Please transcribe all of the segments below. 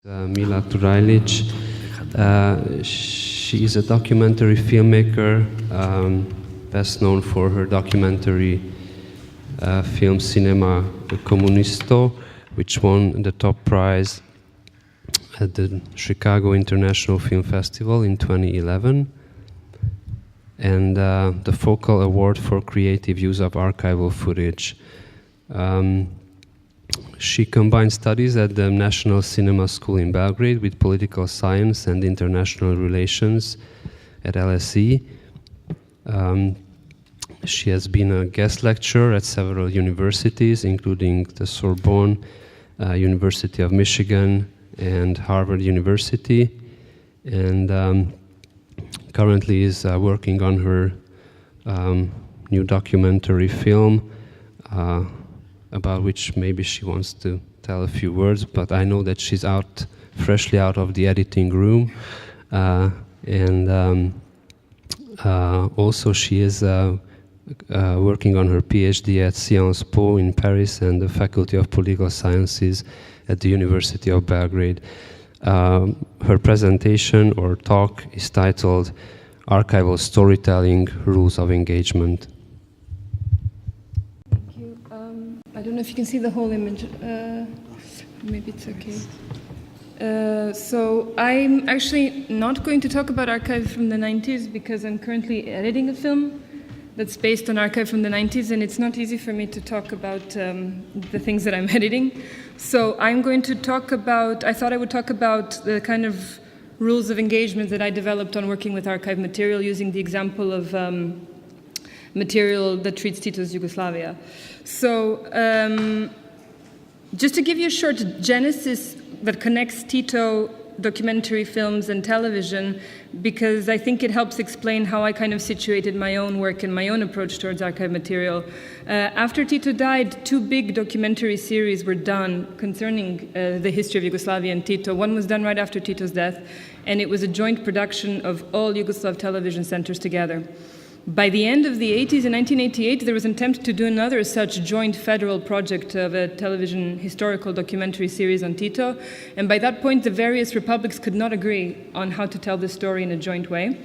Mila Turajlić. She is a documentary filmmaker, best known for her documentary film cinema Communisto, which won the top prize at the Chicago International Film Festival in 2011, and the Focal Award for Creative Use of Archival Footage. She combined studies at the National Cinema School in Belgrade with political science and international relations at LSE. She has been a guest lecturer at several universities, including the Sorbonne, University of Michigan, and Harvard University, and currently is working on her new documentary film, about which maybe she wants to tell a few words, but I know that she's freshly out of the editing room, and also she is working on her PhD at Sciences Po in Paris and the Faculty of Political Sciences at the University of Belgrade. Her presentation or talk is titled Archival Storytelling, Rules of Engagement. I don't know if you can see the whole image. Maybe it's okay. So I'm actually not going to talk about archive from the 90s because I'm currently editing a film that's based on archive from the 90s, and it's not easy for me to talk about the things that I'm editing. So I'm going to talk about, I thought I would talk about the kind of rules of engagement that I developed on working with archive material using the example of material that treats Tito's Yugoslavia. So just to give you a short genesis that connects Tito, documentary films, and television, because I think it helps explain how I kind of situated my own work and my own approach towards archive material. After Tito died, 2 big documentary series were done concerning the history of Yugoslavia and Tito. One was done right after Tito's death, and it was a joint production of all Yugoslav television centers together. By the end of the 80s, in 1988, there was an attempt to do another such joint federal project of a television historical documentary series on Tito. And by that point, the various republics could not agree on how to tell the story in a joint way.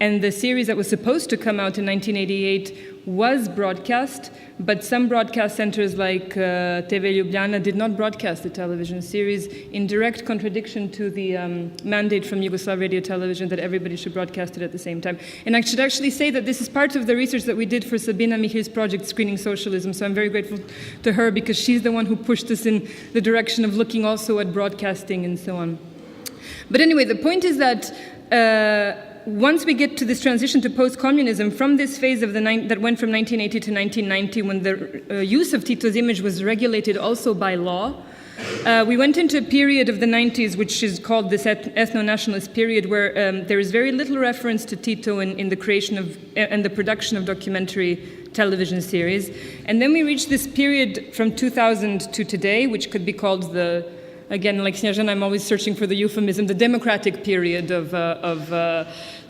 And the series that was supposed to come out in 1988 was broadcast, but some broadcast centers like TV Ljubljana did not broadcast the television series in direct contradiction to the mandate from Yugoslav Radio Television that everybody should broadcast it at the same time. And I should actually say that this is part of the research that we did for Sabina Mihir's project, Screening Socialism, so I'm very grateful to her because she's the one who pushed us in the direction of looking also at broadcasting and so on. But anyway, the point is that once we get to this transition to post-communism, from this phase of that went from 1980 to 1990, when the use of Tito's image was regulated also by law, we went into a period of the 90s, which is called this ethno-nationalist period, where there is very little reference to Tito in the creation of and the production of documentary television series. And then we reached this period from 2000 to today, which could be called again, like Snježana, I'm always searching for the euphemism, the democratic period of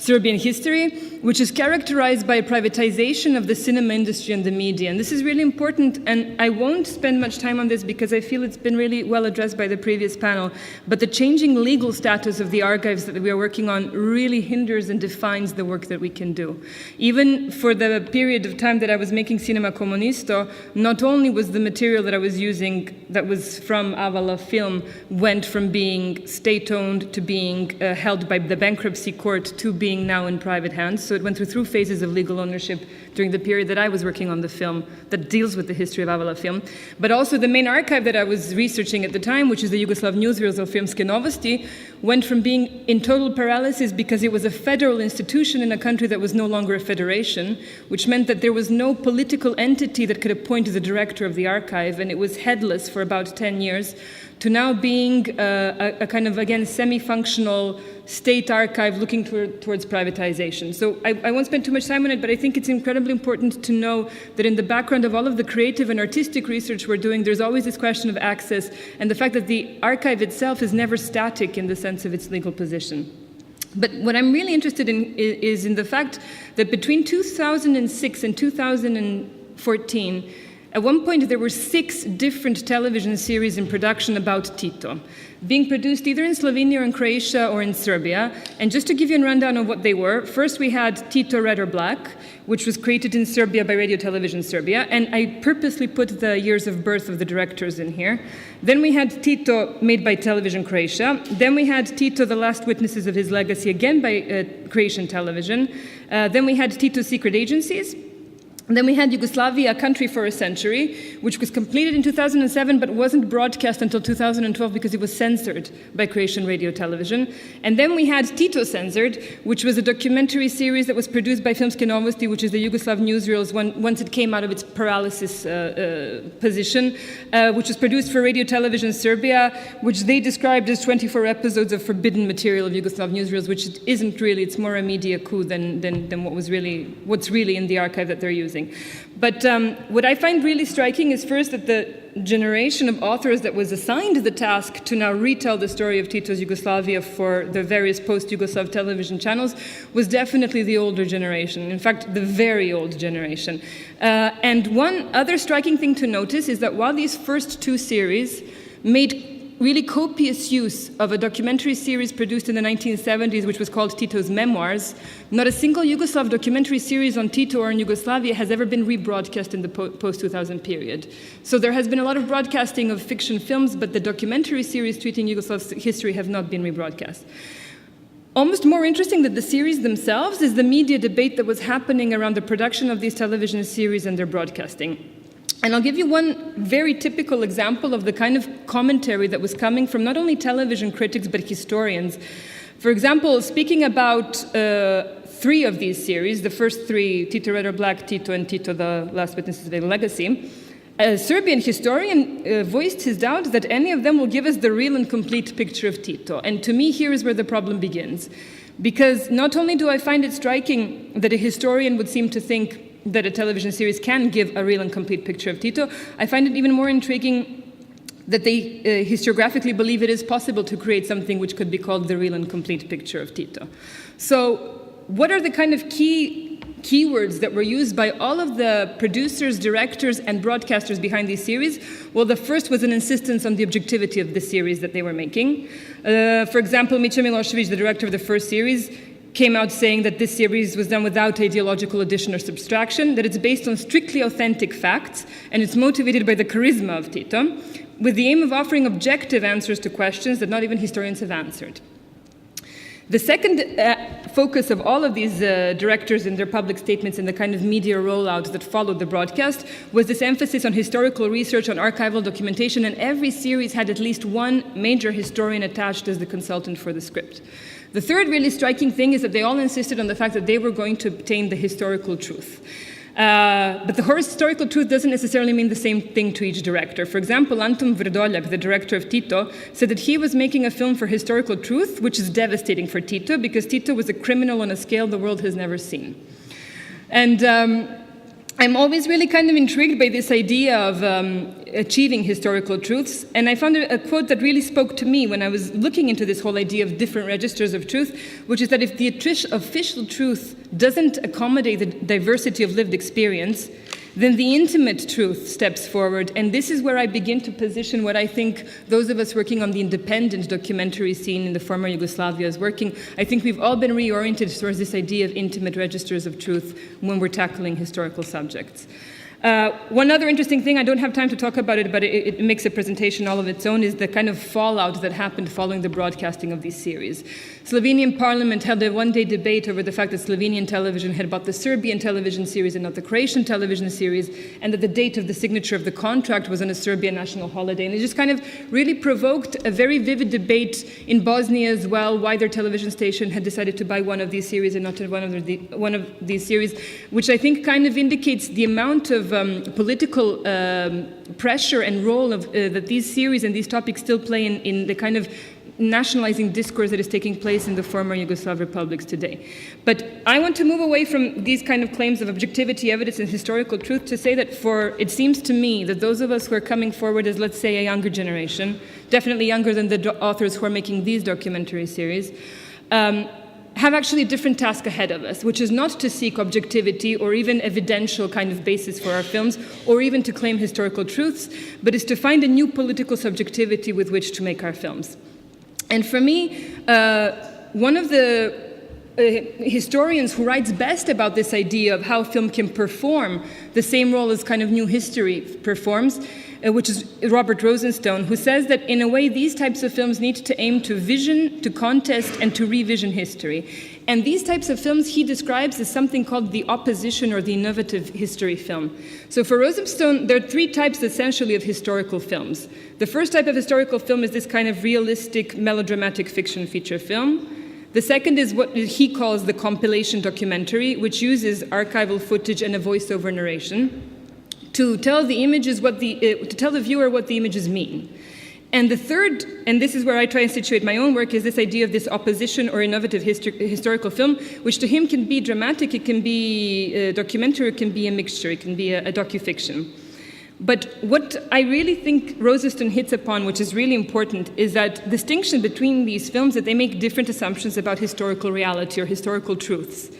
Serbian history, which is characterized by a privatization of the cinema industry and the media. And this is really important, and I won't spend much time on this because I feel it's been really well addressed by the previous panel, but the changing legal status of the archives that we are working on really hinders and defines the work that we can do. Even for the period of time that I was making Cinema Communisto, not only was the material that I was using that was from Avala film went from being state-owned to being held by the bankruptcy court to being now in private hands. So it went through phases of legal ownership during the period that I was working on the film that deals with the history of Avala film. But also the main archive that I was researching at the time, which is the Yugoslav newsreels of Filmske Novosti, went from being in total paralysis because it was a federal institution in a country that was no longer a federation, which meant that there was no political entity that could appoint the director of the archive, and it was headless for about 10 years, to now being a kind of, again, semi-functional state archive looking towards privatization. So I won't spend too much time on it, but I think it's incredibly important to know that in the background of all of the creative and artistic research we're doing, there's always this question of access and the fact that the archive itself is never static in the sense of its legal position. But what I'm really interested in is in the fact that between 2006 and 2014, At one point, there were 6 different television series in production about Tito, being produced either in Slovenia or in Croatia or in Serbia. And just to give you a rundown of what they were, first we had Tito, Red or Black, which was created in Serbia by Radio Television Serbia, and I purposely put the years of birth of the directors in here. Then we had Tito, made by Television Croatia. Then we had Tito, The Last Witnesses of His Legacy, again by Croatian television. Then we had Tito, Secret Agencies. Then we had Yugoslavia, A Country for a Century, which was completed in 2007 but wasn't broadcast until 2012 because it was censored by Croatian radio television. And then we had Tito Censored, which was a documentary series that was produced by Filmske Novosti, which is the Yugoslav newsreels once it came out of its paralysis position, which was produced for Radio Television Serbia, which they described as 24 episodes of forbidden material of Yugoslav newsreels, which it isn't really. It's more a media coup than what's really in the archive that they're using. But what I find really striking is first that the generation of authors that was assigned the task to now retell the story of Tito's Yugoslavia for the various post-Yugoslav television channels was definitely the older generation, in fact, the very old generation. And one other striking thing to notice is that while these first 2 series made really copious use of a documentary series produced in the 1970s, which was called Tito's Memoirs, not a single Yugoslav documentary series on Tito or in Yugoslavia has ever been rebroadcast in the post-2000 period. So there has been a lot of broadcasting of fiction films, but the documentary series treating Yugoslav history have not been rebroadcast. Almost more interesting than the series themselves is the media debate that was happening around the production of these television series and their broadcasting. And I'll give you one very typical example of the kind of commentary that was coming from not only television critics, but historians. For example, speaking about 3 of these series, the first 3, Tito, Red or Black, Tito, and Tito, The Last Witnesses of His Legacy, a Serbian historian voiced his doubt that any of them will give us the real and complete picture of Tito. And to me, here is where the problem begins. Because not only do I find it striking that a historian would seem to think that a television series can give a real and complete picture of Tito, I find it even more intriguing that they historiographically believe it is possible to create something which could be called the real and complete picture of Tito. So what are the kind of keywords that were used by all of the producers, directors, and broadcasters behind these series? Well, the first was an insistence on the objectivity of the series that they were making. For example, Mića Milošević, the director of the first series, came out saying that this series was done without ideological addition or subtraction, that it's based on strictly authentic facts, and it's motivated by the charisma of Tito, with the aim of offering objective answers to questions that not even historians have answered. The second focus of all of these directors in their public statements and the kind of media rollout that followed the broadcast was this emphasis on historical research, on archival documentation, and every series had at least one major historian attached as the consultant for the script. The third really striking thing is that they all insisted on the fact that they were going to obtain the historical truth. But the historical truth doesn't necessarily mean the same thing to each director. For example, Anton Vrdoljak, the director of Tito, said that he was making a film for historical truth, which is devastating for Tito, because Tito was a criminal on a scale the world has never seen. And I'm always really kind of intrigued by this idea of achieving historical truths. And I found a quote that really spoke to me when I was looking into this whole idea of different registers of truth, which is that if the official truth doesn't accommodate the diversity of lived experience, then the intimate truth steps forward. And this is where I begin to position what I think those of us working on the independent documentary scene in the former Yugoslavia is working. I think we've all been reoriented towards this idea of intimate registers of truth when we're tackling historical subjects. One other interesting thing, I don't have time to talk about it, but it makes a presentation all of its own, is the kind of fallout that happened following the broadcasting of these series. Slovenian parliament held a one-day debate over the fact that Slovenian television had bought the Serbian television series and not the Croatian television series, and that the date of the signature of the contract was on a Serbian national holiday. And it just kind of really provoked a very vivid debate in Bosnia as well, why their television station had decided to buy one of these series and not one of these series, which I think kind of indicates the amount of political pressure and role that these series and these topics still play in the kind of nationalizing discourse that is taking place in the former Yugoslav republics today. But I want to move away from these kind of claims of objectivity, evidence, and historical truth to say that it seems to me that those of us who are coming forward as, let's say, a younger generation, definitely younger than the authors who are making these documentary series, have actually a different task ahead of us, which is not to seek objectivity or even evidential kind of basis for our films, or even to claim historical truths, but is to find a new political subjectivity with which to make our films. And for me, one of the historians who writes best about this idea of how film can perform the same role as kind of new history performs, which is Robert Rosenstone, who says that in a way these types of films need to aim to vision, to contest, and to revision history. And these types of films he describes as something called the opposition or the innovative history film. So for Rosenstone, there are three types essentially of historical films. The first type of historical film is this kind of realistic, melodramatic fiction feature film. The second is what he calls the compilation documentary, which uses archival footage and a voiceover narration to tell the images to tell the viewer what the images mean. And the third, and this is where I try and situate my own work, is this idea of this opposition or innovative historical film, which to him can be dramatic, it can be documentary, it can be a mixture, it can be a docufiction. But what I really think Rosenstone hits upon, which is really important, is that distinction between these films, that they make different assumptions about historical reality or historical truths.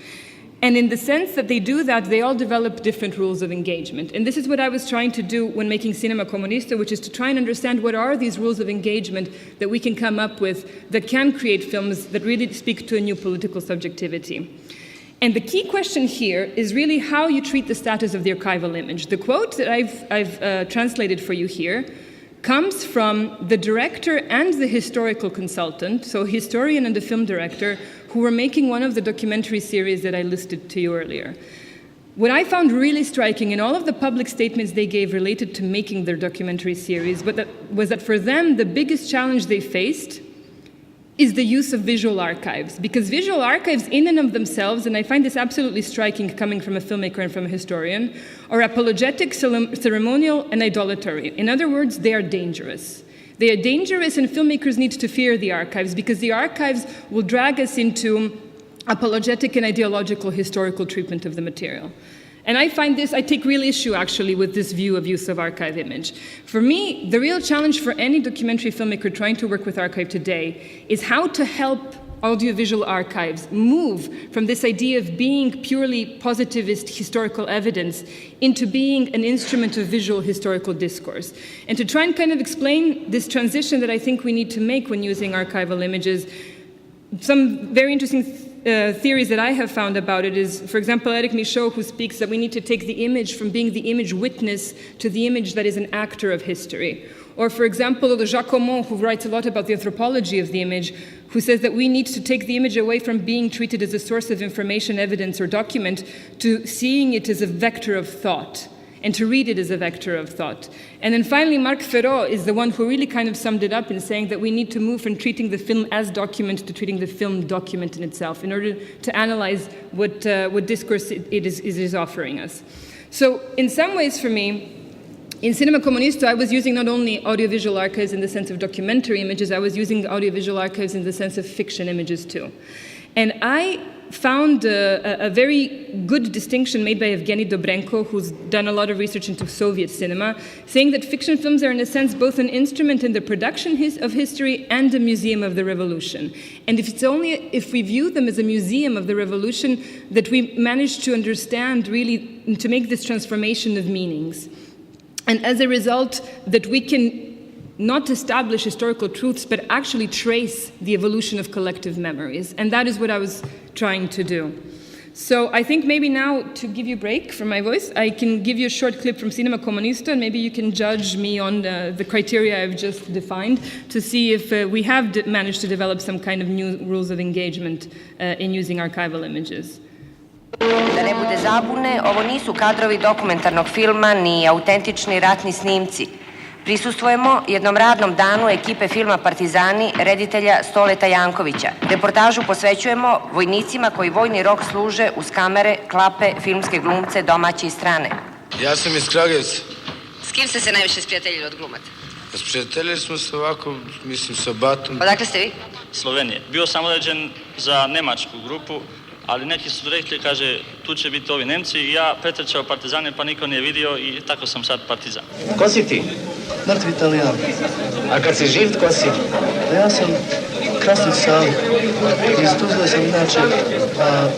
And in the sense that they do that, they all develop different rules of engagement. And this is what I was trying to do when making Cinema Communisto, which is to try and understand what are these rules of engagement that we can come up with that can create films that really speak to a new political subjectivity. And the key question here is really how you treat the status of the archival image. The quote that I've translated for you here comes from the director and the historical consultant, so a historian and a film director, who were making one of the documentary series that I listed to you earlier. What I found really striking in all of the public statements they gave related to making their documentary series was that for them, the biggest challenge they faced is the use of visual archives. Because visual archives in and of themselves, and I find this absolutely striking coming from a filmmaker and from a historian, are apologetic, ceremonial, and idolatory. In other words, they are dangerous. They are dangerous, and filmmakers need to fear the archives because the archives will drag us into apologetic and ideological historical treatment of the material. And I take real issue actually with this view of use of archive image. For me, the real challenge for any documentary filmmaker trying to work with archive today is how to help audiovisual archives move from this idea of being purely positivist historical evidence into being an instrument of visual historical discourse. And to try and kind of explain this transition that I think we need to make when using archival images, some very interesting theories that I have found about it is, for example, Eric Michaud, who speaks that we need to take the image from being the image witness to the image that is an actor of history. Or, for example, Jacques Aumont, who writes a lot about the anthropology of the image, who says that we need to take the image away from being treated as a source of information, evidence, or document to seeing it as a vector of thought, and to read it as a vector of thought. And then finally, Marc Ferraud is the one who really kind of summed it up in saying that we need to move from treating the film as document to treating the film document in itself in order to analyze what discourse it is offering us. So in some ways for me, in Cinema Communisto, I was using not only audiovisual archives in the sense of documentary images, I was using audiovisual archives in the sense of fiction images too. And I found a very good distinction made by Evgeny Dobrenko, who's done a lot of research into Soviet cinema, saying that fiction films are in a sense both an instrument in the production of history and a museum of the revolution. And it's only if we view them as a museum of the revolution that we manage to understand really, to make this transformation of meanings. And as a result, that we can not establish historical truths, but actually trace the evolution of collective memories. And that is what I was trying to do. So I think maybe now, to give you a break from my voice, I can give you a short clip from Cinema Communisto, and maybe you can judge me on the criteria I've just defined to see if we have managed to develop some kind of new rules of engagement in using archival images. Da ne bude zabune, ovo nisu kadrovi dokumentarnog filma ni autentični ratni snimci. Prisustvujemo jednom radnom danu ekipe filma Partizani reditelja Stoleta Jankovića. Reportažu posvećujemo vojnicima koji vojni rok služe uz kamere, klape, filmske glumce, domaće i strane. Ja sam iz Kragujevca. S kim ste se najviše sprijateljili od glumaca? Sprijateljili smo se ovako, mislim, sa Batom. Odakle ste vi? Slovenije. Bio sam određen za nemačku grupu, ali neki su rekli, kaže, tu će biti ovi Nemci i ja pretrčao Partizane pa niko nije vidio i tako sam sad Partizan. Ko si ti? Mrtvi Italijan. A kad si živ, tko si? Ja sam kasnije sam iz Tuzle sam inače, a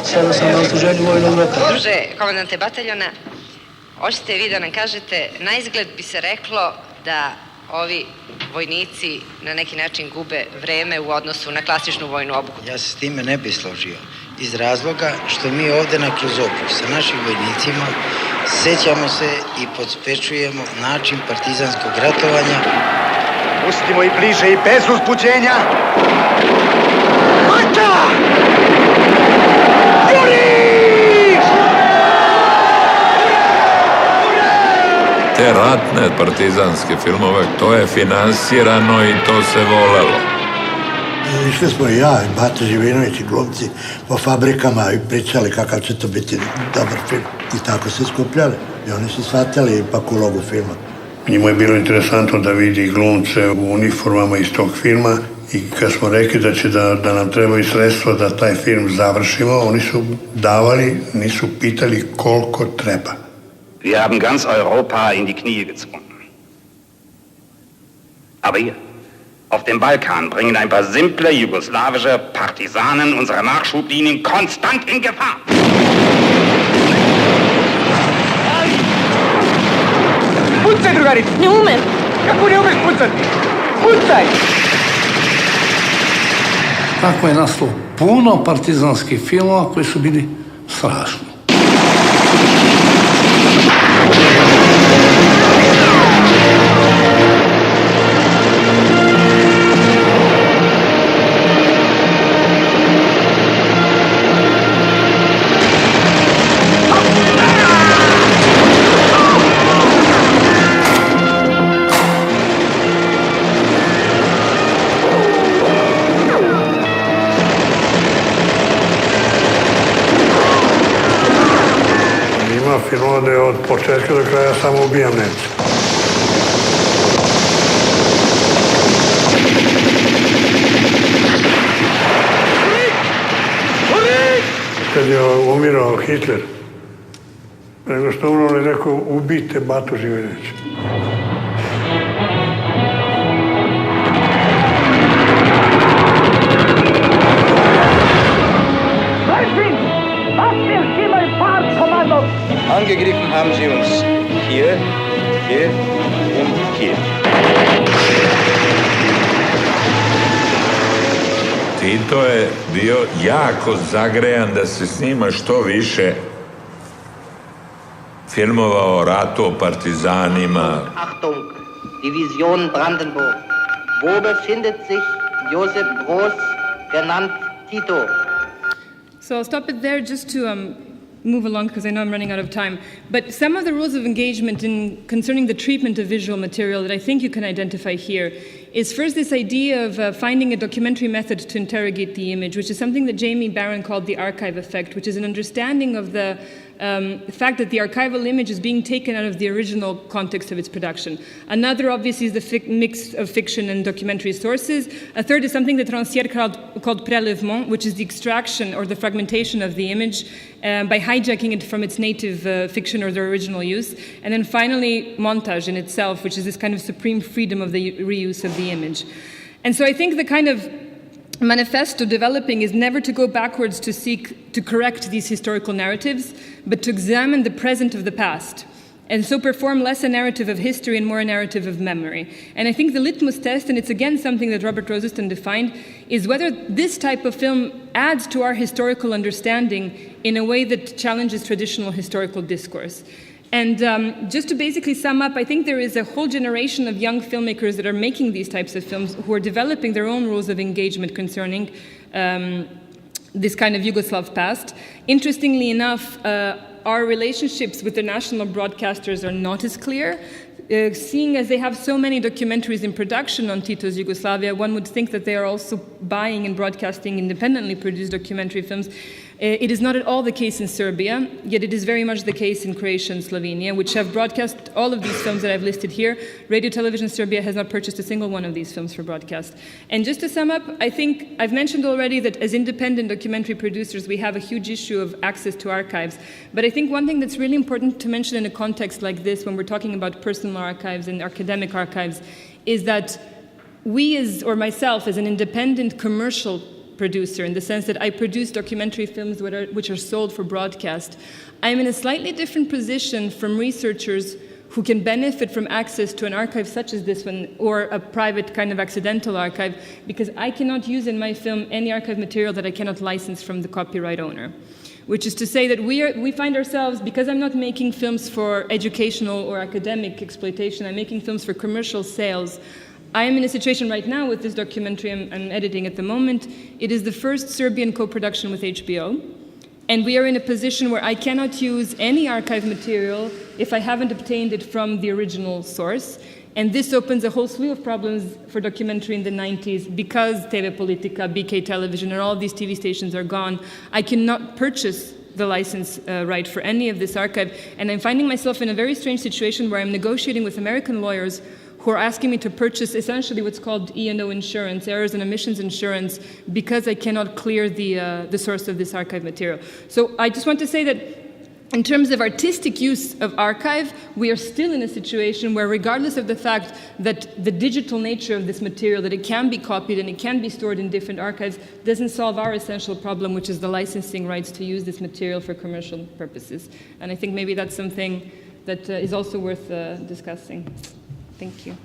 sada sam na odsluženju vojnog roka. Druže, komandante bataljona, hoćete vi da nam kažete, na izgled bi se reklo da ovi vojnici na neki način gube vreme u odnosu na klasičnu vojnu obuku. Ja se s time ne bi složio, iz razloga što mi ovde na Kruzoku sa našim vojnicima sećamo se i podspečujemo način partizanskog ratovanja. Pustimo i bliže i bez uzbuđenja. Mata! Juriš! Te ratne partizanske filmove, to je finansirano i to se volelo. Išli smo i ja, i Bata Živinović i glumci po fabrikama i pričali kakav će to biti dobar film. I tako se skupljali. I oni su shvatili ipak ulogu filma. Njima je bilo interesantno da vidi glumce u uniformama iz tog filma i kad smo rekli da nam trebaju sredstva da taj film završimo, oni su davali, nisu pitali koliko treba. Wir haben ganz Europa in die Knie gezwungen. Aber hier, auf dem Balkan bringen ein paar simple jugoslawische Partisanen unsere Nachschublinien konstant in Gefahr. Pucaj, drugarice! Ne umem! Kako ne umeš pucati? Pucaj! Tako je nastalo puno partizanskih filmova koji su bili strašni. Filmova da je od početka do kraja samo ubijam Nemce. Kad je umirao Hitler, nego što umrlo je neko ubite Batu Živinovića. Angegriffen haben sie uns hier, hier und hier. Tito je bio jako zagrejan da se snima što više filmova o ratu, o partizanima. Achtung, Division Brandenburg. Wo befindet sich Josef Broz, genannt Tito? So I'll stop it there just to move along because I know I'm running out of time. But some of the rules of engagement concerning the treatment of visual material that I think you can identify here is first this idea of finding a documentary method to interrogate the image, which is something that Jamie Barron called the archive effect, which is an understanding of the fact that the archival image is being taken out of the original context of its production. Another, obviously, is the mix of fiction and documentary sources. A third is something that Rancière called prélèvement, which is the extraction or the fragmentation of the image by hijacking it from its native fiction or their original use. And then finally, montage in itself, which is this kind of supreme freedom of the reuse of the image. And so I think the kind of manifesto developing is never to go backwards to seek to correct these historical narratives, but to examine the present of the past, and so perform less a narrative of history and more a narrative of memory. And I think the litmus test, and it's again something that Robert Rosaston defined, is whether this type of film adds to our historical understanding in a way that challenges traditional historical discourse. And just to basically sum up, I think there is a whole generation of young filmmakers that are making these types of films who are developing their own rules of engagement concerning this kind of Yugoslav past. Interestingly enough, our relationships with the national broadcasters are not as clear. Seeing as they have so many documentaries in production on Tito's Yugoslavia, one would think that they are also buying and broadcasting independently produced documentary films. It is not at all the case in Serbia, yet it is very much the case in Croatia and Slovenia, which have broadcast all of these films that I've listed here. Radio Television Serbia has not purchased a single one of these films for broadcast. And just to sum up, I think I've mentioned already that as independent documentary producers, we have a huge issue of access to archives. But I think one thing that's really important to mention in a context like this, when we're talking about personal archives and academic archives, is that or myself as an independent commercial producer, in the sense that I produce documentary films which are sold for broadcast, I'm in a slightly different position from researchers who can benefit from access to an archive such as this one, or a private kind of accidental archive, because I cannot use in my film any archive material that I cannot license from the copyright owner. Which is to say that we find ourselves, because I'm not making films for educational or academic exploitation, I'm making films for commercial sales. I am in a situation right now with this documentary I'm editing at the moment. It is the first Serbian co-production with HBO. And we are in a position where I cannot use any archive material if I haven't obtained it from the original source. And this opens a whole slew of problems for documentary in the 90s, because TV Politika, BK Television, and all of these TV stations are gone. I cannot purchase the license right for any of this archive. And I'm finding myself in a very strange situation where I'm negotiating with American lawyers who are asking me to purchase essentially what's called E&O insurance, errors and omissions insurance, because I cannot clear the source of this archive material. So I just want to say that in terms of artistic use of archive, we are still in a situation where, regardless of the fact that the digital nature of this material, that it can be copied and it can be stored in different archives, doesn't solve our essential problem, which is the licensing rights to use this material for commercial purposes. And I think maybe that's something that is also worth discussing. Thank you.